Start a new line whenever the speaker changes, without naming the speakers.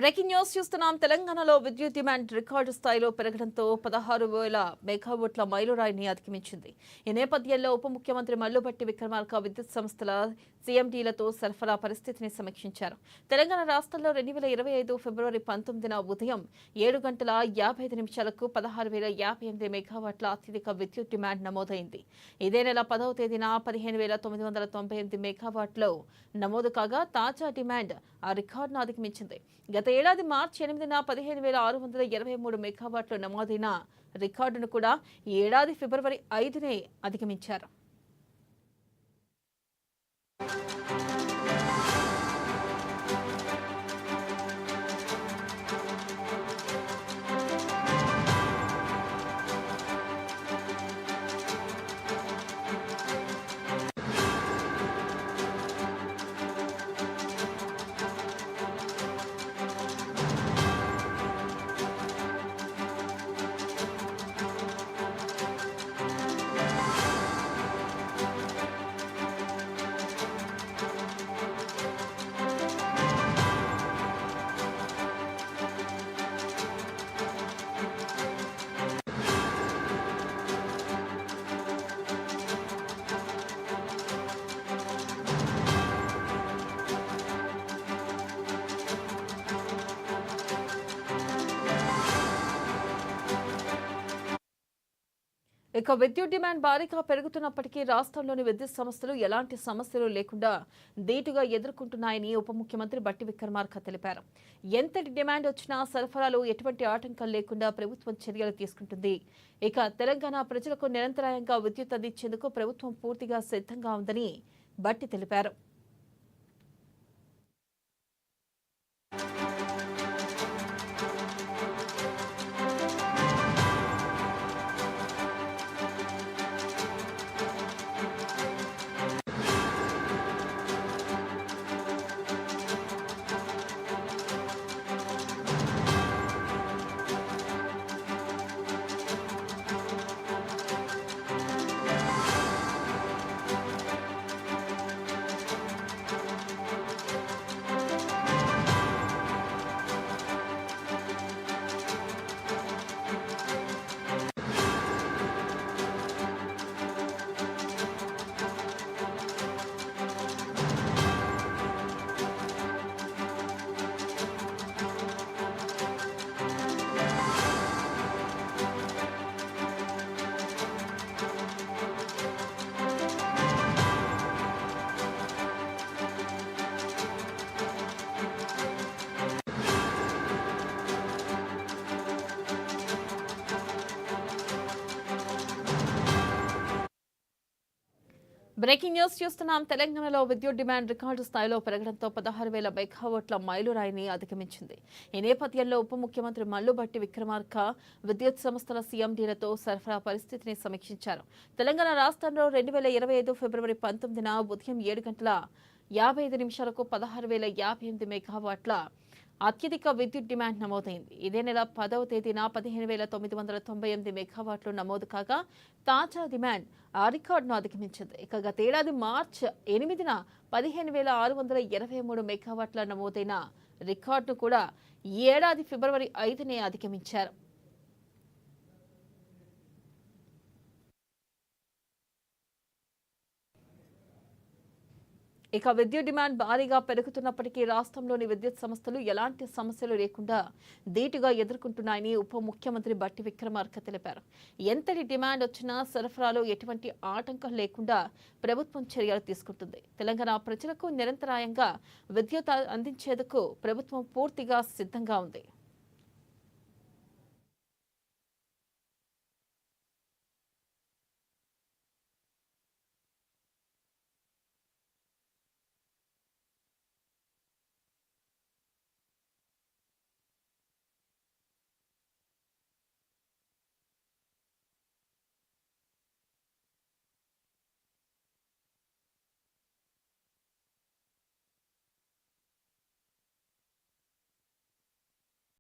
Breaking news చూస్తున్నాం. తెలంగాణలో విద్యుత్ డిమాండ్ రికార్డు స్థాయిలో పెరగడంతో 16,000 మెగావాట్ల మైలురాయిని అధిగమించింది. ఈ నేపథ్యంలో ఉప ముఖ్యమంత్రి మల్లుభట్టి విక్రమార్క విద్యుత్ సంస్థల సీఎండీలతో సరఫరా పరిస్థితిని సమీక్షించారు. తెలంగాణ రాష్ట్రంలో 2025 ఫిబ్రవరి 19న ఉదయం 7 గంటల 55 నిమిషాలకు 16,058 మెగావాట్ల అత్యధిక విద్యుత్ డిమాండ్ నమోదైంది. ఇదే నెల 10వ తేదీన 15,998 మెగావాట్లు నమోదు కాగా తాజా డిమాండ్ ఆ రికార్డును అధిగమించింది. గత ఏడాది మార్చి 8న 15,623 మెగావాట్లు నమోదైన రికార్డును కూడా ఈ ఏడాది ఫిబ్రవరి 5నే అధిగమించారు. ఇక విద్యుత్ డిమాండ్ భారీగా పెరుగుతున్నప్పటికీ రాష్ట్రంలోని విద్యుత్ సంస్థలు ఎలాంటి సమస్యలు లేకుండా ధీటుగా ఎదుర్కొంటున్నాయని ఉప ముఖ్యమంత్రి బట్టి విక్రమార్క తెలిపారు. ఎంతటి డిమాండ్ వచ్చినా సరఫరాలో ఎటువంటి ఆటంకం లేకుండా ప్రభుత్వం చర్యలు తీసుకుంటుంది. ఇక తెలంగాణ ప్రజలకు నిరంతరాయంగా విద్యుత్ అందించేందుకు ప్రభుత్వం పూర్తిగా సిద్ధంగా ఉందని బట్టి తెలిపారు. బ్రేకింగ్ న్యూస్ చూస్తున్నాం. తెలంగాణలో విద్యుత్ డిమాండ్ రికార్డు స్థాయిలో పెరగడంతో 16,000 మెగావాట్ల మైలురాయిని అధిగమించింది. ఈ నేపథ్యంలో ఉప ముఖ్యమంత్రి మల్లుభట్టి విక్రమార్క విద్యుత్ సంస్థల సీఎండీలతో సరఫరా పరిస్థితిని సమీక్షించారు. తెలంగాణ రాష్ట్రంలో 2025 ఫిబ్రవరి 19న ఉదయం 7 గంటల 55 నిమిషాలకు 16,058 మెగావాట్ల అత్యధిక విద్యుత్ డిమాండ్ నమోదైంది. ఇదే నెల 10వ తేదీన 15,998 మెగావాట్లు నమోదు కాగా తాజా డిమాండ్ ఆ రికార్డును అధిగమించింది. ఇక గతేడాది మార్చి 8న 15,623 మెగావాట్ల నమోదైన రికార్డును కూడా ఈ ఏడాది ఫిబ్రవరి 5నే అధిగమించారు. ఇక విద్యుత్ డిమాండ్ భారీగా పెరుగుతున్నప్పటికీ రాష్ట్రంలోని విద్యుత్ సంస్థలు ఎలాంటి సమస్యలు లేకుండా ధీటుగా ఎదుర్కొంటున్నాయని ఉప ముఖ్యమంత్రి బట్టి విక్రమార్క తెలిపారు. ఎంతటి డిమాండ్ వచ్చినా సరఫరాలో ఎటువంటి ఆటంకం లేకుండా ప్రభుత్వం చర్యలు తీసుకుంటుంది. తెలంగాణ ప్రజలకు నిరంతరాయంగా విద్యుత్ అందించేందుకు ప్రభుత్వం పూర్తిగా సిద్ధంగా ఉంది.